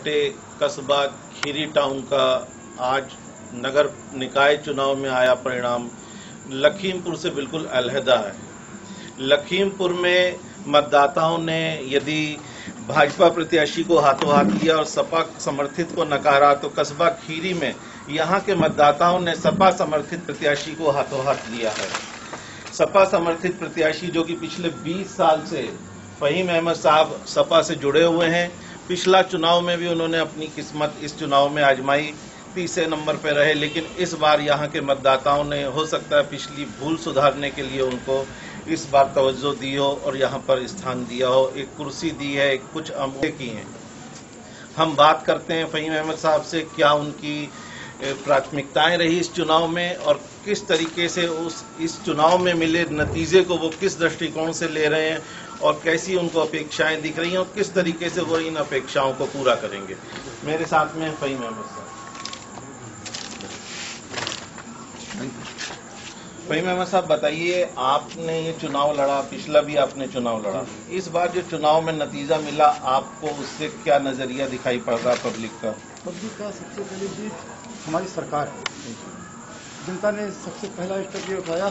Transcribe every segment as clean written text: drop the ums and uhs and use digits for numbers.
छोटे कस्बा खीरी टाउन का आज नगर निकाय चुनाव में आया परिणाम लखीमपुर से बिल्कुल अलहदा है। लखीमपुर में मतदाताओं ने यदि भाजपा प्रत्याशी को हाथों हाथ लिया और सपा समर्थित को नकारा, तो कस्बा खीरी में यहां के मतदाताओं ने सपा समर्थित प्रत्याशी को हाथों हाथ लिया है। सपा समर्थित प्रत्याशी जो कि पिछले 20 साल से फहीम अहमद साहब सपा से जुड़े हुए हैं। पिछला चुनाव में भी उन्होंने अपनी किस्मत इस चुनाव में आजमाई, तीसरे नंबर पर रहे, लेकिन इस बार यहां के मतदाताओं ने हो सकता है पिछली भूल सुधारने के लिए उनको इस बार तवज्जो दी हो और यहां पर स्थान दिया हो, एक कुर्सी दी है, एक कुछ अमले की हैं। हम बात करते हैं फहीम अहमद साहब से, क्या उनकी प्राथमिकताएं रही इस चुनाव में और किस तरीके से इस चुनाव में मिले नतीजे को वो किस दृष्टिकोण से ले रहे हैं और कैसी उनको अपेक्षाएं दिख रही हैं और किस तरीके से वो इन अपेक्षाओं को पूरा करेंगे। मेरे साथ में फहीम अहमद साहब। फहीम अहमद साहब, बताइए, आपने ये चुनाव लड़ा, पिछला भी आपने चुनाव लड़ा, इस बार जो चुनाव में नतीजा मिला आपको उससे क्या नजरिया दिखाई पड़ रहा पब्लिक का? पब्लिक का सबसे पहले जीत हमारी सरकार है। जनता ने सबसे पहला स्टेप ये उठाया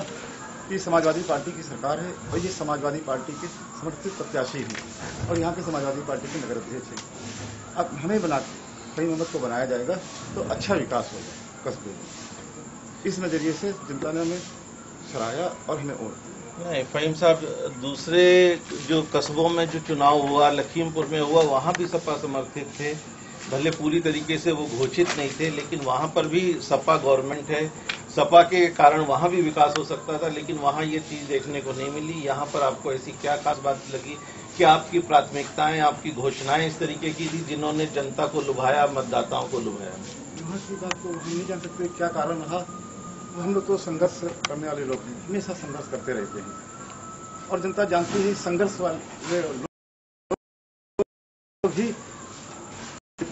कि समाजवादी पार्टी की सरकार है और ये समाजवादी पार्टी के समर्थित प्रत्याशी हैं और यहाँ के समाजवादी पार्टी के नगर अध्यक्ष हैं। अब हमें फहीम अहमद को बनाया जाएगा तो अच्छा विकास होगा कस्बे में। इस नजरिए से जनता ने हमें सराहा और हमें वोट। नहीं फहीम साहब, दूसरे जो कस्बों में जो चुनाव हुआ, लखीमपुर में हुआ, वहां भी सपा समर्थित थे, भले पूरी तरीके से वो घोषित नहीं थे, लेकिन वहां पर भी सपा गवर्नमेंट है, सपा के कारण वहां भी विकास हो सकता था, लेकिन वहां ये चीज देखने को नहीं मिली। यहाँ पर आपको ऐसी क्या खास बात लगी कि आपकी प्राथमिकताएं, आपकी घोषणाएं इस तरीके की थी जिन्होंने जनता को लुभाया, मतदाताओं को लुभाया? यहाँ की बात को हम नहीं जान सकते क्या कारण रहा। हम लोग तो संघर्ष करने वाले लोग हैं, हमेशा संघर्ष करते रहते हैं और जनता जानती है संघर्ष वाले लोग भी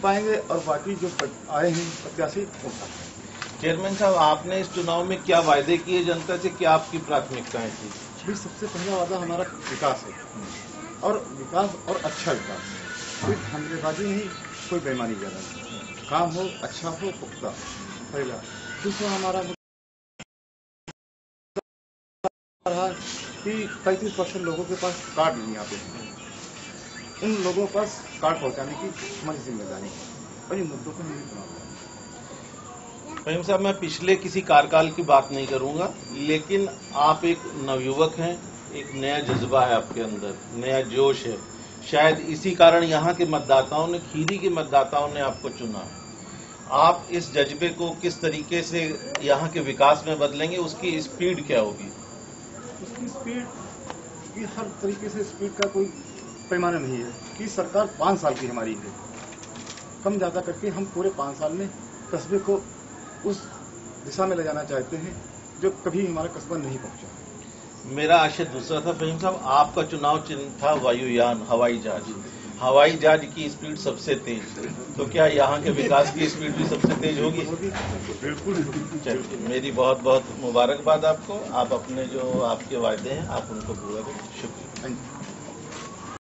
पाएंगे और बाकी जो आए हैं प्रत्याशी। चेयरमैन साहब, आपने इस चुनाव में क्या वायदे किए जनता से, क्या आपकी प्राथमिकताएं थी? भी सबसे पहला वादा हमारा विकास है और विकास और अच्छा विकास, कोई धंधेबाजी नहीं, कोई बेईमानी ज्यादा नहीं, काम हो, अच्छा हो, पुख्ता पहला। दूसरा हमारा रहा कि 35% लोगों के पास कार्ड नहीं आते, उन लोगों के पास कार्ड पहुंचाने की हमारी जिम्मेदारी है और इन मुद्दों को नहीं बनाना। फहीम साहब, मैं पिछले किसी कार्यकाल की बात नहीं करूंगा, लेकिन आप एक नवयुवक हैं, एक नया जज्बा है आपके अंदर, नया जोश है। शायद इसी कारण यहाँ के मतदाताओं ने, खीरी के मतदाताओं ने आपको चुना। आप इस जज्बे को किस तरीके से यहाँ के विकास में बदलेंगे, उसकी स्पीड क्या होगी? उसकी स्पीड की हर तरीके से स्पीड का कोई पैमाना नहीं है कि सरकार 5 साल की हमारी है, कम ज्यादा करके हम पूरे 5 साल में कस्बे को उस दिशा में ले जाना चाहते हैं जो कभी हमारा कस्बा नहीं पहुंचा। मेरा आशय दूसरा था फहीम साहब, आपका चुनाव चिन्ह था वायुयान, हवाई जहाज। हवाई जहाज की स्पीड सबसे तेज, तो क्या यहाँ के विकास की स्पीड भी सबसे तेज होगी? बिल्कुल। चलिए, मेरी बहुत बहुत मुबारकबाद आपको। आप अपने जो आपके वायदे हैं आप उनको पूरा करें। शुक्रिया।